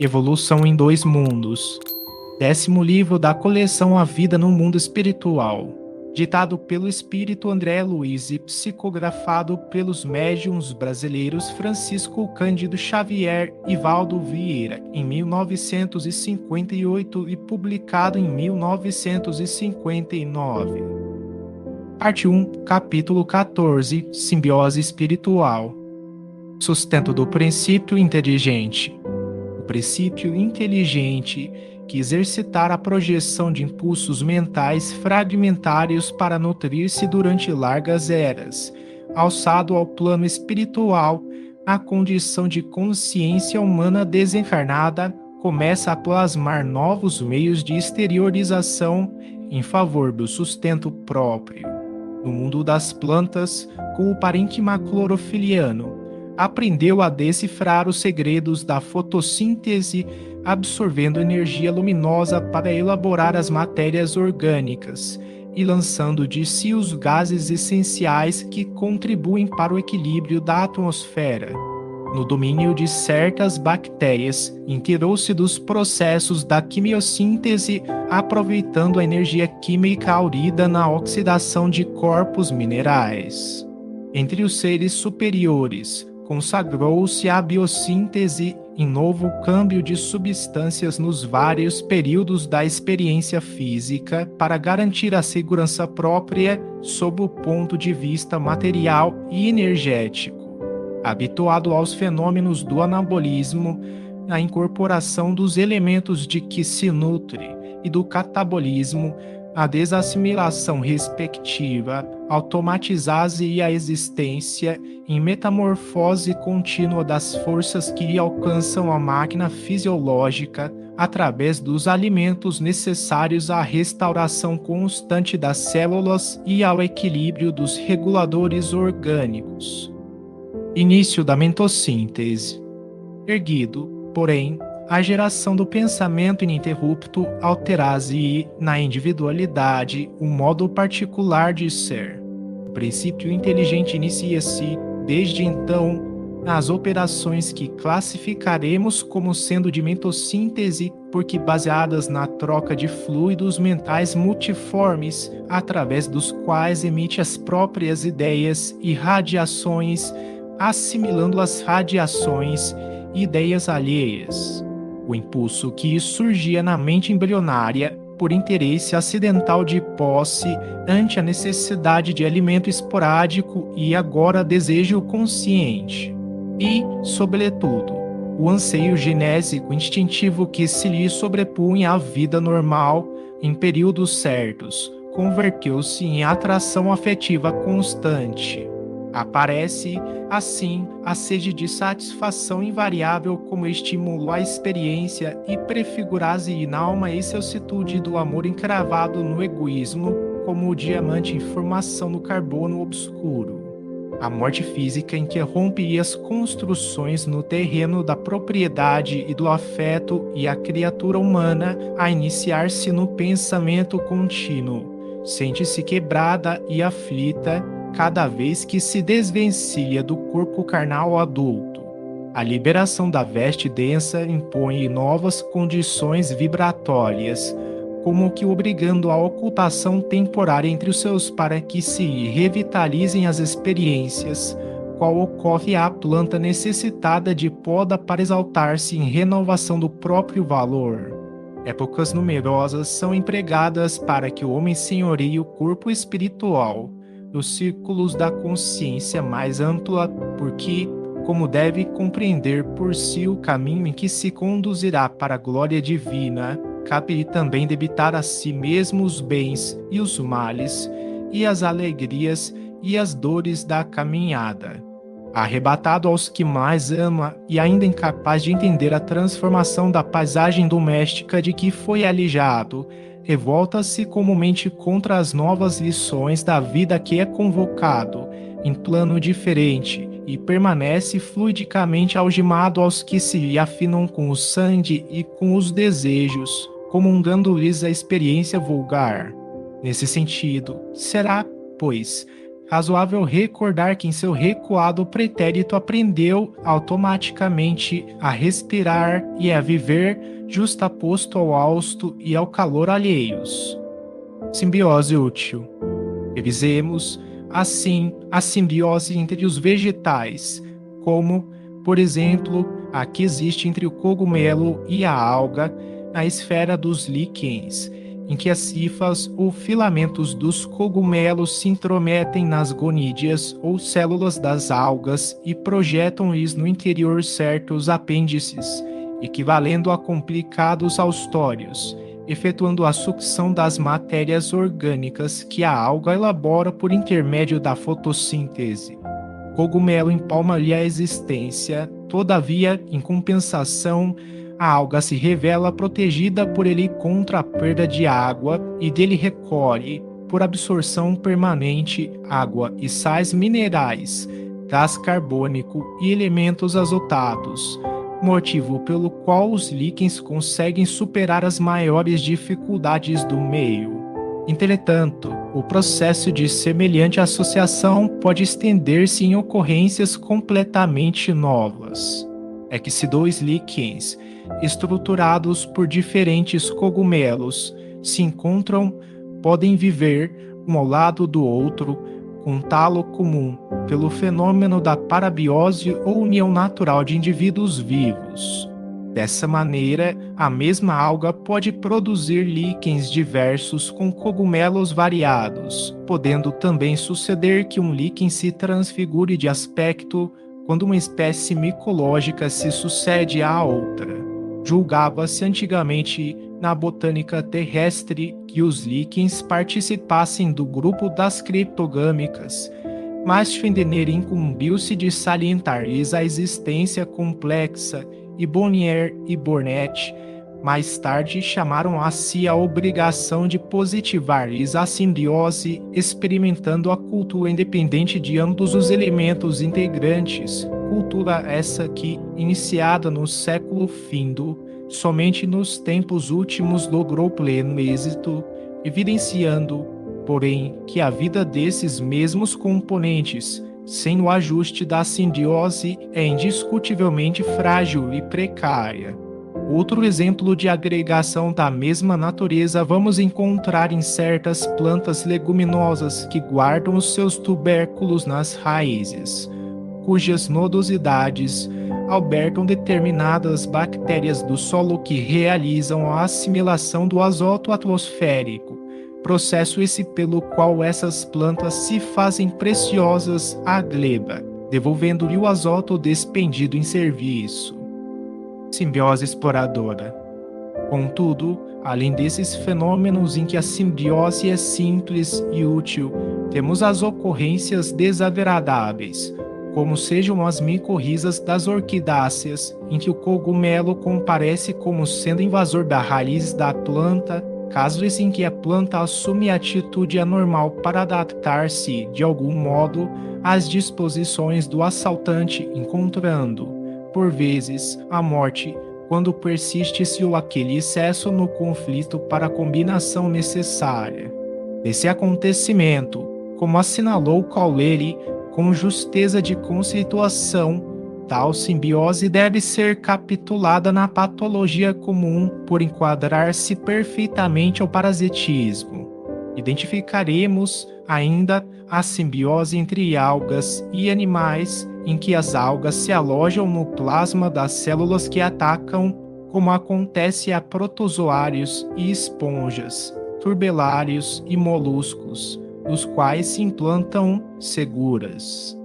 Evolução em Dois Mundos. 10º livro da coleção A Vida no Mundo Espiritual. Ditado pelo espírito André Luiz e psicografado pelos médiuns brasileiros Francisco Cândido Xavier e Valdo Vieira, em 1958 e publicado em 1959. Parte 1, capítulo 14, Simbiose Espiritual. Sustento do princípio inteligente. O princípio inteligente que exercitar a projeção de impulsos mentais fragmentários para nutrir-se durante largas eras, alçado ao plano espiritual, a condição de consciência humana desencarnada começa a plasmar novos meios de exteriorização em favor do sustento próprio. No mundo das plantas, com o parênquima clorofiliano, aprendeu a decifrar os segredos da fotossíntese, absorvendo energia luminosa para elaborar as matérias orgânicas e lançando de si os gases essenciais que contribuem para o equilíbrio da atmosfera. No domínio de certas bactérias, inteirou-se dos processos da quimiossíntese, aproveitando a energia química aurida na oxidação de corpos minerais. Entre os seres superiores, consagrou-se à biossíntese em novo câmbio de substâncias nos vários períodos da experiência física para garantir a segurança própria sob o ponto de vista material e energético. Habituado aos fenômenos do anabolismo, a incorporação dos elementos de que se nutre e do catabolismo, a desassimilação respectiva, automatizar-se a existência em metamorfose contínua das forças que alcançam a máquina fisiológica através dos alimentos necessários à restauração constante das células e ao equilíbrio dos reguladores orgânicos. Início da mentossíntese. Erguido, porém, a geração do pensamento ininterrupto altera-se na individualidade, um modo particular de ser. O princípio inteligente inicia-se, desde então, nas operações que classificaremos como sendo de mentossíntese, porque baseadas na troca de fluidos mentais multiformes, através dos quais emite as próprias ideias e radiações, assimilando as radiações e ideias alheias. O impulso que surgia na mente embrionária por interesse acidental de posse ante a necessidade de alimento esporádico e agora desejo consciente. E, sobretudo, o anseio genésico instintivo que se lhe sobrepunha à vida normal em períodos certos, converteu-se em atração afetiva constante. Aparece, assim, a sede de satisfação invariável como estímulo à experiência e prefigurar-se na alma excelsitude do amor encravado no egoísmo como o diamante em formação no carbono obscuro. A morte física interrompe as construções no terreno da propriedade e do afeto e a criatura humana, a iniciar-se no pensamento contínuo, sente-se quebrada e aflita, cada vez que se desvencilha do corpo carnal adulto. A liberação da veste densa impõe novas condições vibratórias, como que obrigando a ocultação temporária entre os seus para que se revitalizem as experiências, qual ocorre à planta necessitada de poda para exaltar-se em renovação do próprio valor. Épocas numerosas são empregadas para que o homem senhoreie o corpo espiritual, dos círculos da consciência mais ampla, porque, como deve compreender por si o caminho em que se conduzirá para a glória divina, cabe-lhe também debitar a si mesmo os bens e os males, e as alegrias e as dores da caminhada. Arrebatado aos que mais ama e ainda incapaz de entender a transformação da paisagem doméstica de que foi alijado, revolta-se comumente contra as novas lições da vida que é convocado, em plano diferente, e permanece fluidicamente algemado aos que se afinam com o sangue e com os desejos, comungando-lhes a experiência vulgar. Nesse sentido, será, pois, razoável recordar que em seu recuado pretérito aprendeu automaticamente a respirar e a viver justaposto ao hausto e ao calor alheios. Simbiose útil. Revisemos, assim, a simbiose entre os vegetais, como, por exemplo, a que existe entre o cogumelo e a alga na esfera dos líquens, em que as hifas ou filamentos dos cogumelos se intrometem nas gonídeas ou células das algas e projetam-lhes no interior certos apêndices, equivalendo a complicados haustórios, efetuando a sucção das matérias orgânicas que a alga elabora por intermédio da fotossíntese. O cogumelo empalma-lhe a existência, todavia, em compensação, a alga se revela protegida por ele contra a perda de água e dele recolhe, por absorção permanente, água e sais minerais, gás carbônico e elementos azotados, motivo pelo qual os líquens conseguem superar as maiores dificuldades do meio. Entretanto, o processo de semelhante associação pode estender-se em ocorrências completamente novas. É que se dois líquens, estruturados por diferentes cogumelos, se encontram, podem viver um ao lado do outro, com talo comum, pelo fenômeno da parabiose ou união natural de indivíduos vivos. Dessa maneira, a mesma alga pode produzir líquens diversos com cogumelos variados, podendo também suceder que um líquen se transfigure de aspecto quando uma espécie micológica se sucede à outra. Julgava-se antigamente na botânica terrestre que os líquens participassem do grupo das criptogâmicas, mas Schwendener incumbiu-se de salientar-lhes a existência complexa e Bonnier e Burnet, mais tarde, chamaram a si a obrigação de positivar-lhes a simbiose, experimentando a cultura independente de ambos os elementos integrantes, cultura essa que, iniciada no século findo, somente nos tempos últimos logrou pleno êxito, evidenciando, porém, que a vida desses mesmos componentes, sem o ajuste da simbiose, é indiscutivelmente frágil e precária. Outro exemplo de agregação da mesma natureza vamos encontrar em certas plantas leguminosas que guardam os seus tubérculos nas raízes, cujas nodosidades albergam determinadas bactérias do solo que realizam a assimilação do azoto atmosférico, processo esse pelo qual essas plantas se fazem preciosas à gleba, devolvendo-lhe o azoto despendido em serviço. Simbiose exploradora. Contudo, além desses fenômenos em que a simbiose é simples e útil, temos as ocorrências desagradáveis, como sejam as micorrizas das orquidáceas, em que o cogumelo comparece como sendo invasor da raiz da planta, casos em que a planta assume atitude anormal para adaptar-se, de algum modo, às disposições do assaltante, encontrando, por vezes, a morte, quando persiste-se ou aquele excesso no conflito para a combinação necessária. Desse acontecimento, como assinalou Cauleri, com justeza de conceituação, tal simbiose deve ser capitulada na patologia comum por enquadrar-se perfeitamente ao parasitismo. Identificaremos ainda a simbiose entre algas e animais, em que as algas se alojam no plasma das células que atacam, como acontece a protozoários e esponjas, turbelários e moluscos, os quais se implantam seguras.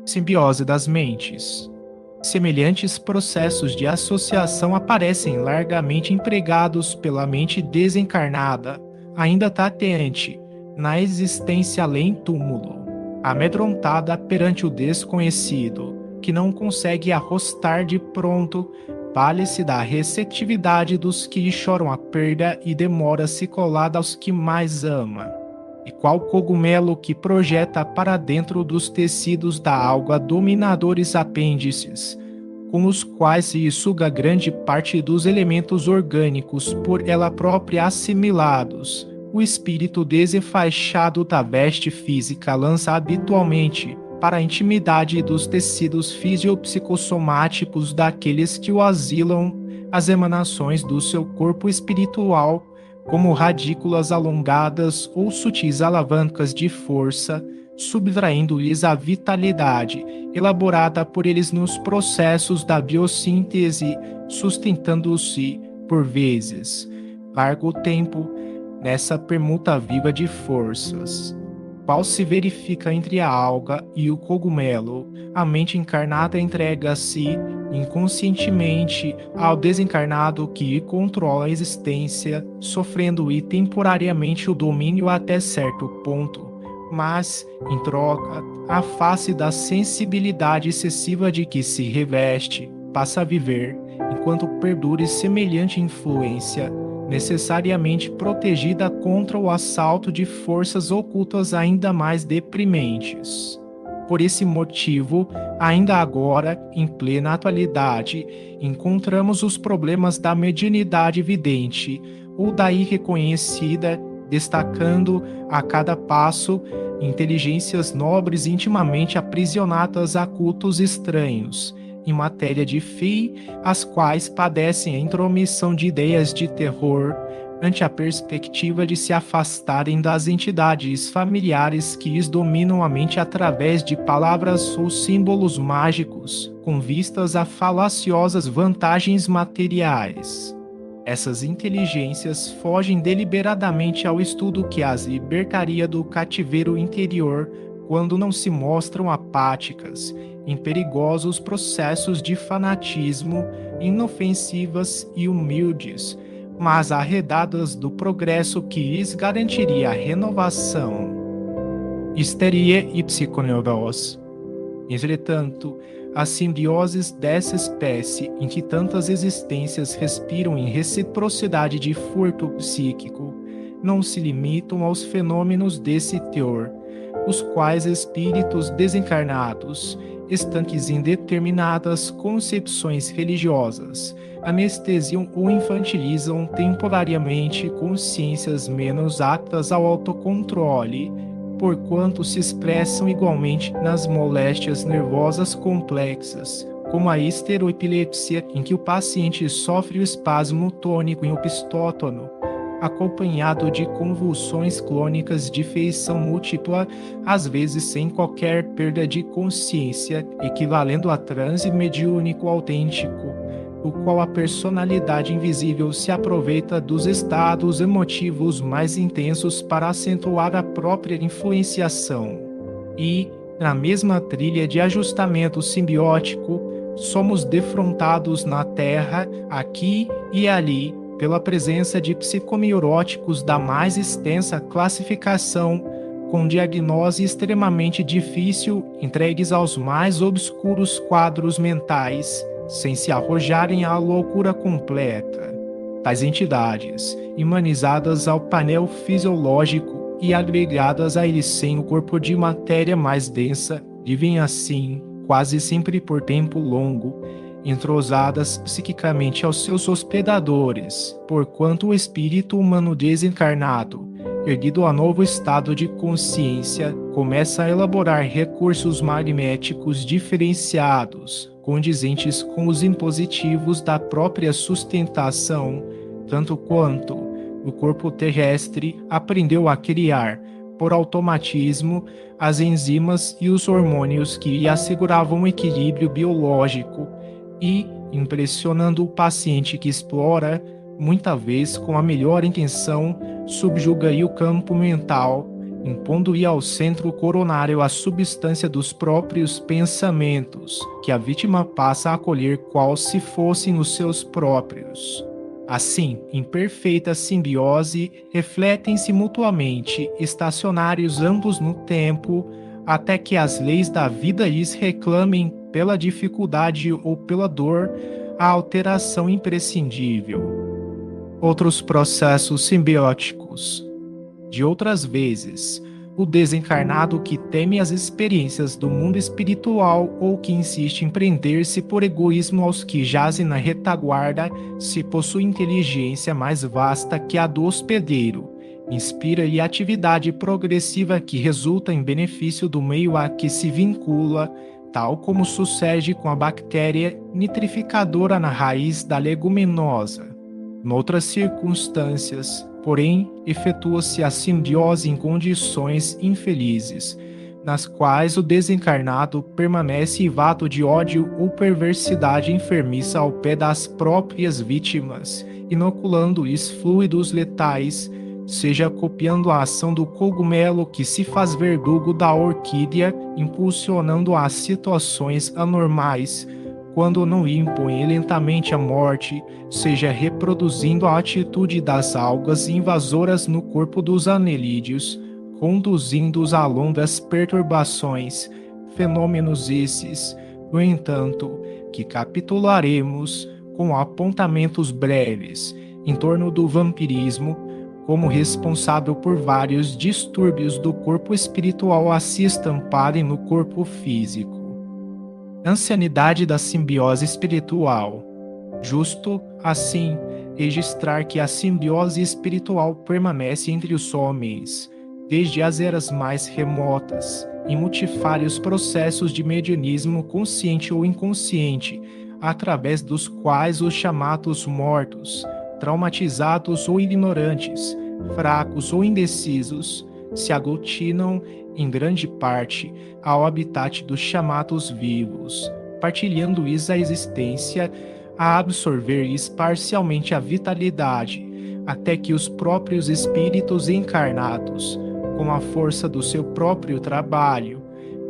Simbiose das mentes. Semelhantes processos de associação aparecem largamente empregados pela mente desencarnada, ainda tateante, na existência além túmulo, amedrontada perante o desconhecido, que não consegue arrostar de pronto, vale-se da receptividade dos que choram a perda e demora-se colada aos que mais ama. E qual cogumelo que projeta para dentro dos tecidos da alga dominadores apêndices, com os quais se suga grande parte dos elementos orgânicos por ela própria assimilados, o espírito desenfaixado da veste física lança habitualmente para a intimidade dos tecidos fisiopsicossomáticos daqueles que o asilam as emanações do seu corpo espiritual, como radículas alongadas ou sutis alavancas de força, subtraindo-lhes a vitalidade, elaborada por eles nos processos da biossíntese, sustentando-se, por vezes, largo tempo, nessa permuta viva de forças. Qual se verifica entre a alga e o cogumelo, a mente encarnada entrega-se inconscientemente ao desencarnado que controla a existência, sofrendo-lhe temporariamente o domínio até certo ponto, mas, em troca, a face da sensibilidade excessiva de que se reveste, passa a viver, enquanto perdure semelhante influência, necessariamente protegida contra o assalto de forças ocultas ainda mais deprimentes. Por esse motivo, ainda agora, em plena atualidade, encontramos os problemas da mediunidade vidente, ou da irreconhecida, destacando, a cada passo, inteligências nobres intimamente aprisionadas a cultos estranhos, em matéria de fé, as quais padecem a intromissão de ideias de terror, ante a perspectiva de se afastarem das entidades familiares que lhes dominam a mente através de palavras ou símbolos mágicos, com vistas a falaciosas vantagens materiais. Essas inteligências fogem deliberadamente ao estudo que as libertaria do cativeiro interior quando não se mostram apáticas, em perigosos processos de fanatismo, inofensivas e humildes, mas arredadas do progresso que lhes garantiria a renovação. Histeria e psiconeurose. Entretanto, as simbioses dessa espécie, em que tantas existências respiram em reciprocidade de furto psíquico, não se limitam aos fenômenos desse teor, os quais espíritos desencarnados, estanques em determinadas concepções religiosas, anestesiam ou infantilizam temporariamente consciências menos aptas ao autocontrole, porquanto se expressam igualmente nas moléstias nervosas complexas, como a histeroepilepsia, em que o paciente sofre o espasmo tônico em opistótono, acompanhado de convulsões clônicas de feição múltipla, às vezes sem qualquer perda de consciência, equivalendo a transe mediúnico autêntico, o qual a personalidade invisível se aproveita dos estados emotivos mais intensos para acentuar a própria influenciação. E, na mesma trilha de ajustamento simbiótico, somos defrontados na Terra, aqui e ali, pela presença de psicomioróticos da mais extensa classificação, com diagnose extremamente difícil, entregues aos mais obscuros quadros mentais, sem se arrojarem à loucura completa. Tais entidades, humanizadas ao painel fisiológico e agregadas a ele sem o corpo de matéria mais densa, vivem assim, quase sempre por tempo longo, entrosadas psiquicamente aos seus hospedadores, porquanto o espírito humano desencarnado, erguido a novo estado de consciência, começa a elaborar recursos magnéticos diferenciados, condizentes com os impositivos da própria sustentação, tanto quanto o corpo terrestre aprendeu a criar, por automatismo, as enzimas e os hormônios que lhe asseguravam o equilíbrio biológico, e, impressionando o paciente que explora, muita vez com a melhor intenção, subjuga-lhe o campo mental, impondo-lhe ao centro coronário a substância dos próprios pensamentos, que a vítima passa a acolher qual se fossem os seus próprios. Assim, em perfeita simbiose, refletem-se mutuamente, estacionários ambos no tempo, até que as leis da vida lhes reclamem, pela dificuldade ou pela dor, a alteração imprescindível. Outros processos simbióticos. De outras vezes, o desencarnado que teme as experiências do mundo espiritual ou que insiste em prender-se por egoísmo aos que jazem na retaguarda, se possui inteligência mais vasta que a do hospedeiro, inspira e atividade progressiva que resulta em benefício do meio a que se vincula, tal como sucede com a bactéria nitrificadora na raiz da leguminosa. Noutras circunstâncias, porém, efetua-se a simbiose em condições infelizes, nas quais o desencarnado permanece evato de ódio ou perversidade enfermiça ao pé das próprias vítimas, inoculando-lhes fluidos letais, seja copiando a ação do cogumelo que se faz verdugo da orquídea, impulsionando as situações anormais, quando não impõe lentamente a morte, seja reproduzindo a atitude das algas invasoras no corpo dos anelídeos, conduzindo-os a longas perturbações, fenômenos esses, no entanto, que capitularemos com apontamentos breves em torno do vampirismo, como responsável por vários distúrbios do corpo espiritual a se estamparem no corpo físico. Ancianidade da simbiose espiritual. Justo, assim, registrar que a simbiose espiritual permanece entre os homens, desde as eras mais remotas, em multifários processos de medianismo consciente ou inconsciente, através dos quais os chamados mortos, traumatizados ou ignorantes, fracos ou indecisos, se aglutinam, em grande parte, ao habitat dos chamados vivos, partilhando-lhes a existência, a absorver-lhes parcialmente a vitalidade, até que os próprios espíritos encarnados, com a força do seu próprio trabalho,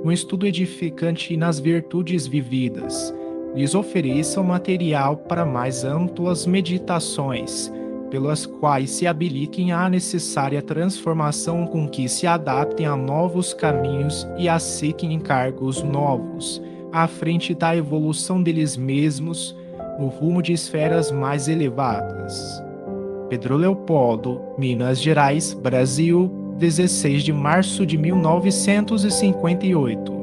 um estudo edificante nas virtudes vividas, lhes ofereçam material para mais amplas meditações, pelas quais se habilitem à necessária transformação com que se adaptem a novos caminhos e aceitem encargos novos, à frente da evolução deles mesmos, no rumo de esferas mais elevadas. Pedro Leopoldo, Minas Gerais, Brasil, 16 de março de 1958.